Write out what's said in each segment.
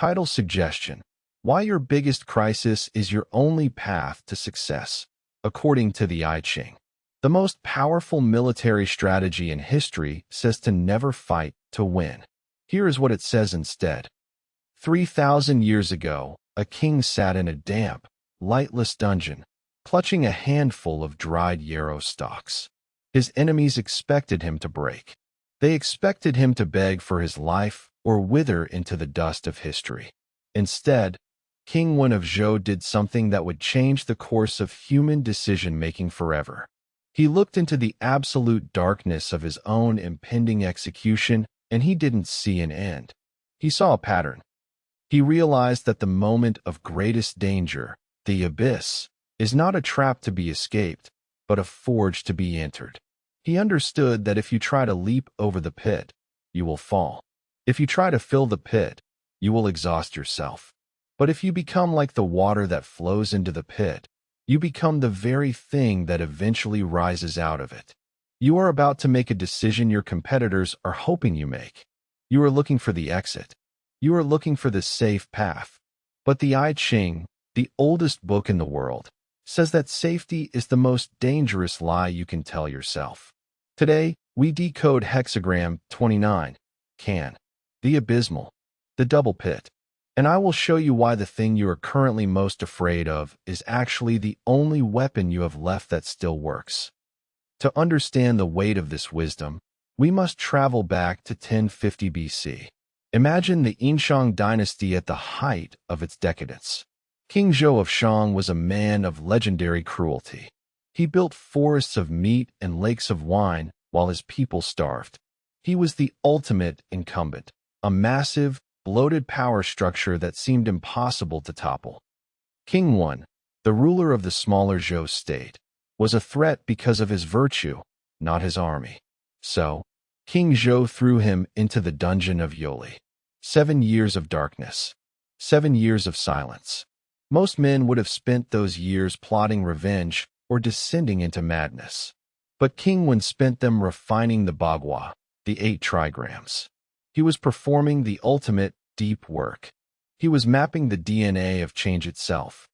Title suggestion: Why your biggest crisis is your only path to success, according to the I Ching. The most powerful military strategy in history says to never fight to win. Here is what it says instead. 3,000 years ago, a king sat in a damp, lightless dungeon, clutching a handful of dried yarrow stalks. His enemies expected him to break. They expected him to beg for his life or wither into the dust of history. Instead, King Wen of Zhou did something that would change the course of human decision-making forever. He looked into the absolute darkness of his own impending execution, and he didn't see an end. He saw a pattern. He realized that the moment of greatest danger, the abyss, is not a trap to be escaped, but a forge to be entered. He understood that if you try to leap over the pit, you will fall. If you try to fill the pit, you will exhaust yourself. But if you become like the water that flows into the pit, you become the very thing that eventually rises out of it. You are about to make a decision your competitors are hoping you make. You are looking for the exit. You are looking for the safe path. But the I Ching, the oldest book in the world, says that safety is the most dangerous lie you can tell yourself. Today, we decode Hexagram 29, can, the abysmal, the double pit. And I will show you why the thing you are currently most afraid of is actually the only weapon you have left that still works. To understand the weight of this wisdom, we must travel back to 1050 BC. Imagine the Ancient dynasty at the height of its decadence. King Zhou of Shang was a man of legendary cruelty. He built forests of meat and lakes of wine while his people starved. He was the ultimate incumbent, a massive, bloated power structure that seemed impossible to topple. King Wen, the ruler of the smaller Zhou state, was a threat because of his virtue, not his army. So, King Zhou threw him into the dungeon of Yoli. 7 years of darkness. 7 years of silence. Most men would have spent those years plotting revenge or descending into madness. But King Wen spent them refining the Bagua, the 8 trigrams. He was performing the ultimate deep work. He was mapping the DNA of change itself.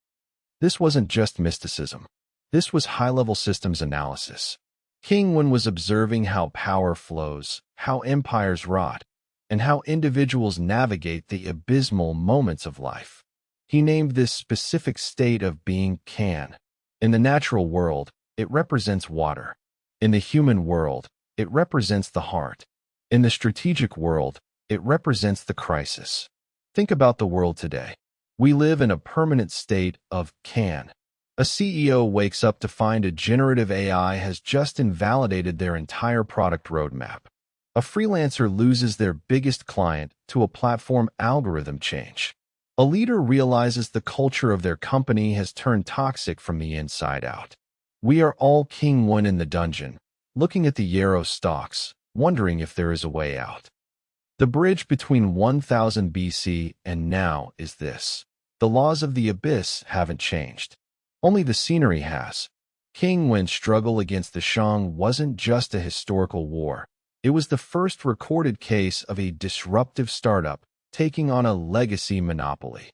This wasn't just mysticism. This was high-level systems analysis. King Wen was observing how power flows, how empires rot, and how individuals navigate the abysmal moments of life. He named this specific state of being can. In the natural world, it represents water. In the human world, it represents the heart. In the strategic world, it represents the crisis. Think about the world today. We live in a permanent state of can. A CEO wakes up to find a generative AI has just invalidated their entire product roadmap. A freelancer loses their biggest client to a platform algorithm change. A leader realizes the culture of their company has turned toxic from the inside out. We are all King Wen in the dungeon, looking at the yarrow stalks, wondering if there is a way out. The bridge between 1000 BC and now is this. The laws of the abyss haven't changed. Only the scenery has. King Wen's struggle against the Shang wasn't just a historical war. It was the first recorded case of a disruptive startup taking on a legacy monopoly.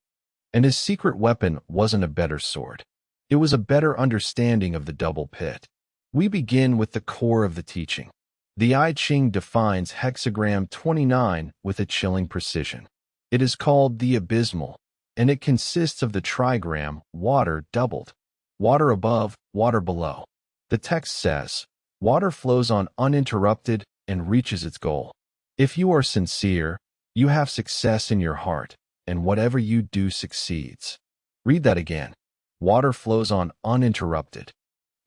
And his secret weapon wasn't a better sword. It was a better understanding of the double pit. We begin with the core of the teaching. The I Ching defines Hexagram 29 with a chilling precision. It is called the abysmal, and it consists of the trigram, water doubled. Water above, water below. The text says, water flows on uninterrupted and reaches its goal. If you are sincere, you have success in your heart, and whatever you do succeeds. Read that again. Water flows on uninterrupted.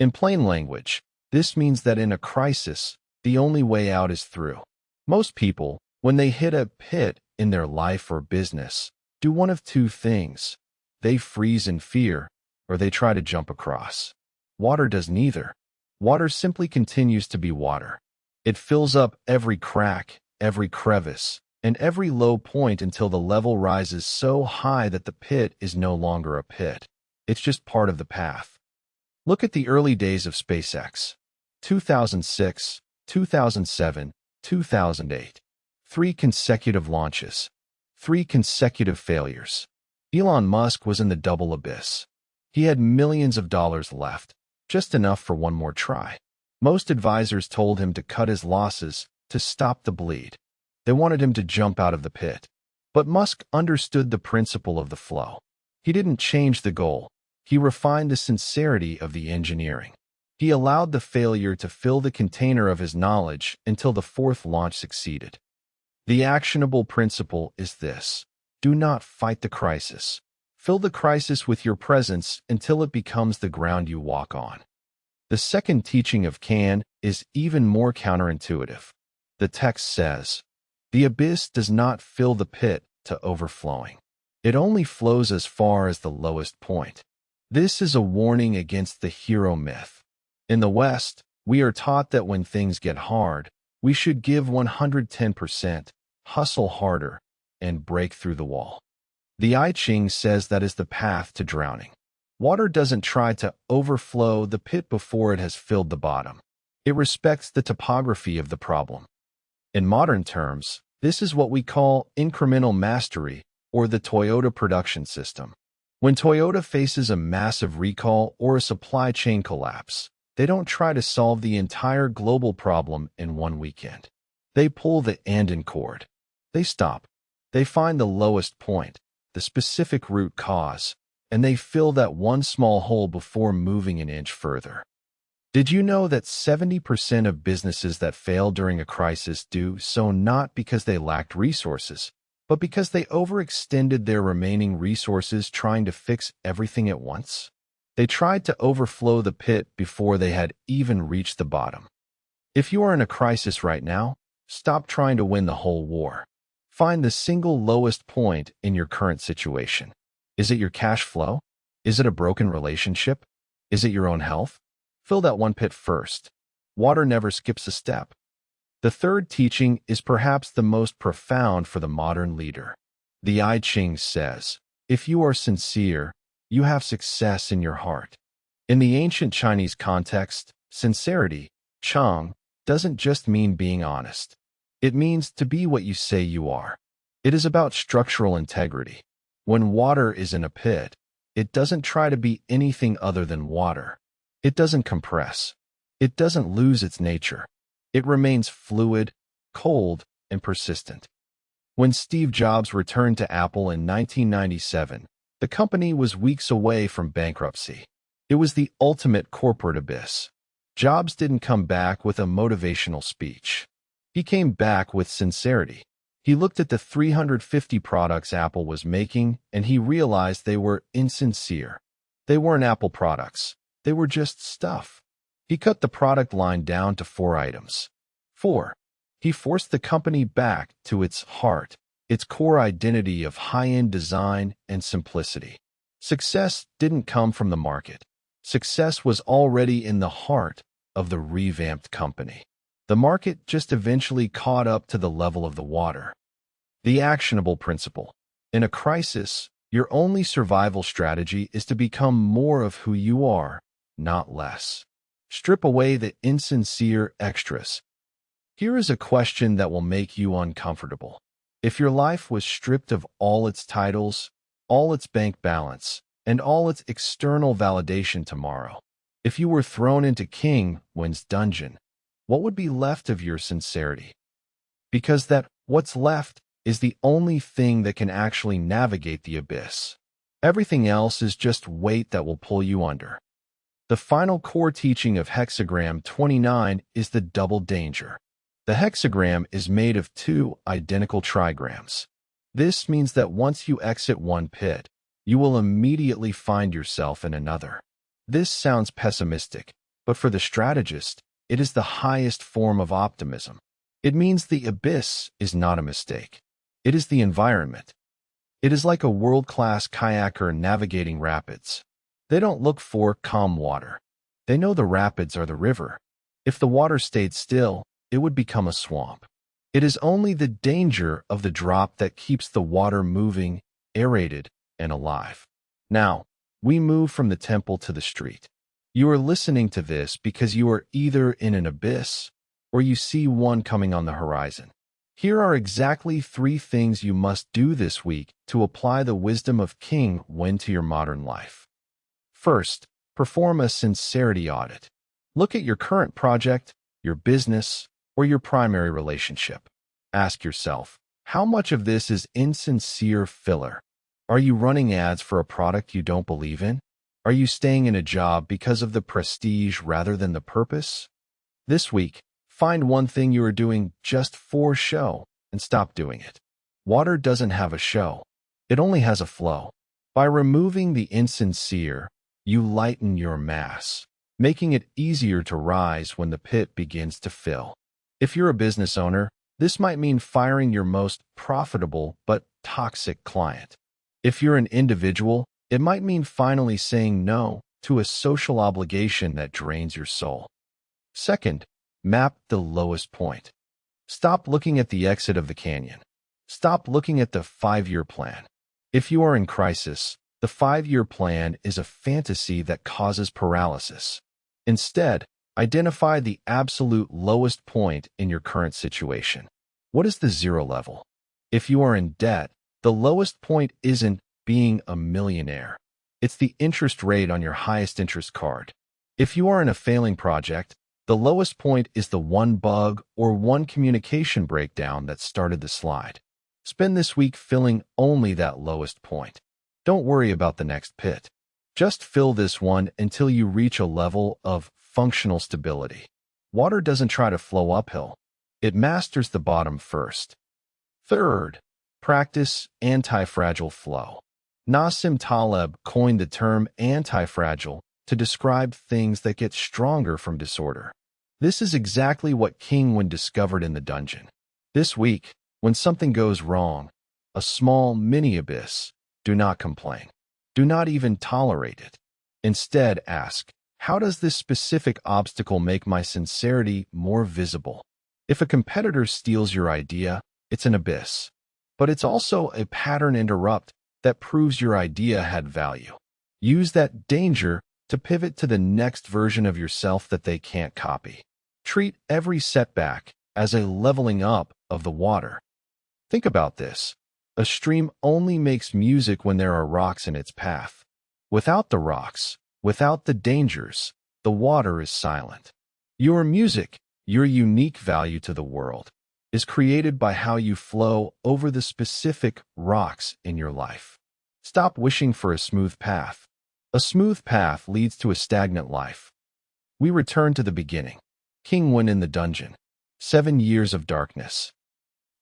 In plain language, this means that in a crisis, the only way out is through. Most people, when they hit a pit in their life or business, do one of two things. They freeze in fear, or they try to jump across. Water does neither. Water simply continues to be water. It fills up every crack, every crevice, and every low point until the level rises so high that the pit is no longer a pit. It's just part of the path. Look at the early days of SpaceX. 2006, 2007, 2008. 3 consecutive launches. 3 consecutive failures. Elon Musk was in the double abyss. He had millions of dollars left, just enough for one more try. Most advisors told him to cut his losses, to stop the bleed. They wanted him to jump out of the pit. But Musk understood the principle of the flow. He didn't change the goal. He refined the sincerity of the engineering. He allowed the failure to fill the container of his knowledge until the 4th launch succeeded. The actionable principle is this: do not fight the crisis. Fill the crisis with your presence until it becomes the ground you walk on. The second teaching of Can is even more counterintuitive. The text says, "The abyss does not fill the pit to overflowing. It only flows as far as the lowest point." This is a warning against the hero myth. In the West, we are taught that when things get hard, we should give 110%, hustle harder, and break through the wall. The I Ching says that is the path to drowning. Water doesn't try to overflow the pit before it has filled the bottom. It respects the topography of the problem. In modern terms, this is what we call incremental mastery, or the Toyota production system. When Toyota faces a massive recall or a supply chain collapse, they don't try to solve the entire global problem in one weekend. They pull the Anden cord. They stop. They find the lowest point, the specific root cause, and they fill that one small hole before moving an inch further. Did you know that 70% of businesses that fail during a crisis do so not because they lacked resources, but because they overextended their remaining resources trying to fix everything at once? They tried to overflow the pit before they had even reached the bottom. If you are in a crisis right now, stop trying to win the whole war. Find the single lowest point in your current situation. Is it your cash flow? Is it a broken relationship? Is it your own health? Fill that one pit first. Water never skips a step. The third teaching is perhaps the most profound for the modern leader. The I Ching says, if you are sincere, you have success in your heart. In the ancient Chinese context, sincerity, Chang, doesn't just mean being honest. It means to be what you say you are. It is about structural integrity. When water is in a pit, it doesn't try to be anything other than water. It doesn't compress. It doesn't lose its nature. It remains fluid, cold, and persistent. When Steve Jobs returned to Apple in 1997, the company was weeks away from bankruptcy. It was the ultimate corporate abyss. Jobs didn't come back with a motivational speech. He came back with sincerity. He looked at the 350 products Apple was making, and he realized they were insincere. They weren't Apple products. They were just stuff. He cut the product line down to 4 items. 4. He forced the company back to its heart, its core identity of high-end design and simplicity. Success didn't come from the market. Success was already in the heart of the revamped company. The market just eventually caught up to the level of the water. The actionable principle. In a crisis, your only survival strategy is to become more of who you are, not less. Strip away the insincere extras. Here is a question that will make you uncomfortable. If your life was stripped of all its titles, all its bank balance, and all its external validation tomorrow, if you were thrown into King Wen's dungeon, what would be left of your sincerity? Because that what's left is the only thing that can actually navigate the abyss. Everything else is just weight that will pull you under. The final core teaching of Hexagram 29 is the double danger. The hexagram is made of 2 identical trigrams. This means that once you exit one pit, you will immediately find yourself in another. This sounds pessimistic, but for the strategist, it is the highest form of optimism. It means the abyss is not a mistake. It is the environment. It is like a world-class kayaker navigating rapids. They don't look for calm water. They know the rapids are the river. If the water stayed still, it would become a swamp. It is only the danger of the drop that keeps the water moving, aerated, and alive. Now, we move from the temple to the street. You are listening to this because you are either in an abyss or you see one coming on the horizon. Here are exactly 3 things you must do this week to apply the wisdom of King Wen to your modern life. First, perform a sincerity audit. Look at your current project, your business, or your primary relationship. Ask yourself, how much of this is insincere filler? Are you running ads for a product you don't believe in? Are you staying in a job because of the prestige rather than the purpose? This week, find one thing you are doing just for show and stop doing it. Water doesn't have a show. It only has a flow. By removing the insincere, you lighten your mass, making it easier to rise when the pit begins to fill. If you're a business owner, this might mean firing your most profitable but toxic client. If you're an individual, it might mean finally saying no to a social obligation that drains your soul. Second, map the lowest point. Stop looking at the exit of the canyon. Stop looking at the 5-year plan. If you are in crisis, the 5-year plan is a fantasy that causes paralysis. Instead, identify the absolute lowest point in your current situation. What is the 0 level? If you are in debt, the lowest point isn't being a millionaire. It's the interest rate on your highest interest card. If you are in a failing project, the lowest point is the one bug or one communication breakdown that started the slide. Spend this week filling only that lowest point. Don't worry about the next pit. Just fill this one until you reach a level of functional stability. Water doesn't try to flow uphill. It masters the bottom first. Third, practice anti-fragile flow. Nassim Taleb coined the term anti-fragile to describe things that get stronger from disorder. This is exactly what King Wen discovered in the dungeon. This week, when something goes wrong, a small mini-abyss, do not complain. Do not even tolerate it. Instead, ask, how does this specific obstacle make my sincerity more visible? If a competitor steals your idea, it's an abyss. But it's also a pattern interrupt that proves your idea had value. Use that danger to pivot to the next version of yourself that they can't copy. Treat every setback as a leveling up of the water. Think about this. A stream only makes music when there are rocks in its path. Without the rocks, without the dangers, the water is silent. Your music, your unique value to the world, is created by how you flow over the specific rocks in your life. Stop wishing for a smooth path. A smooth path leads to a stagnant life. We return to the beginning. King Wen in the dungeon. 7 years of darkness.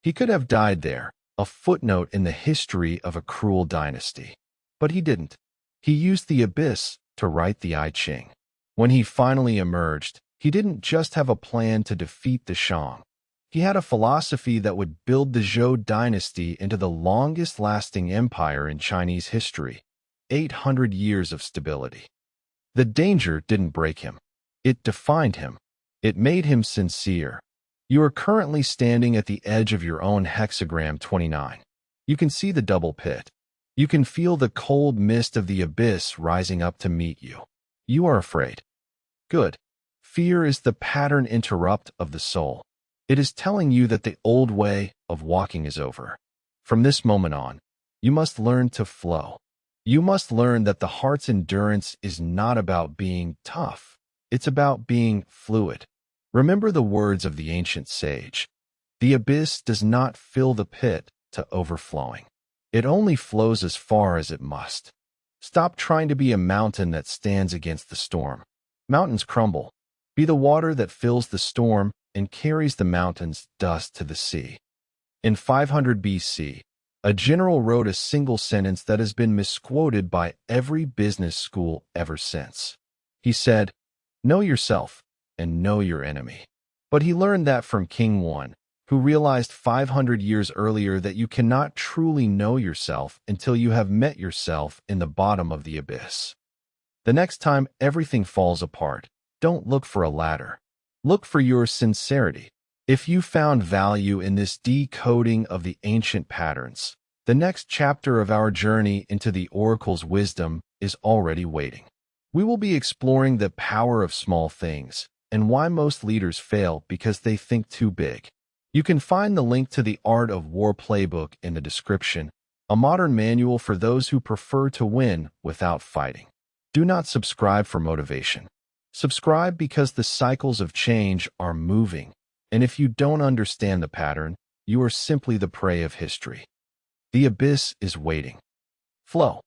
He could have died there, a footnote in the history of a cruel dynasty. But he didn't. He used the abyss to write the I Ching. When he finally emerged, he didn't just have a plan to defeat the Shang. He had a philosophy that would build the Zhou dynasty into the longest-lasting empire in Chinese history. 800 years of stability. The danger didn't break him. It defined him. It made him sincere. You are currently standing at the edge of your own Hexagram 29. You can see the double pit. You can feel the cold mist of the abyss rising up to meet you. You are afraid. Good. Fear is the pattern interrupt of the soul. It is telling you that the old way of walking is over. From this moment on, you must learn to flow. You must learn that the heart's endurance is not about being tough. It's about being fluid. Remember the words of the ancient sage. The abyss does not fill the pit to overflowing. It only flows as far as it must. Stop trying to be a mountain that stands against the storm. Mountains crumble. Be the water that fills the storm and carries the mountain's dust to the sea. In 500 BC, a general wrote a single sentence that has been misquoted by every business school ever since. He said, "Know yourself and know your enemy." But he learned that from King Wen, who realized 500 years earlier that you cannot truly know yourself until you have met yourself in the bottom of the abyss. The next time everything falls apart, don't look for a ladder. Look for your sincerity. If you found value in this decoding of the ancient patterns, the next chapter of our journey into the oracle's wisdom is already waiting. We will be exploring the power of small things and why most leaders fail because they think too big. You can find the link to the Art of War playbook in the description, a modern manual for those who prefer to win without fighting. Do not subscribe for motivation. Subscribe because the cycles of change are moving, and if you don't understand the pattern, you are simply the prey of history. The abyss is waiting. Flow.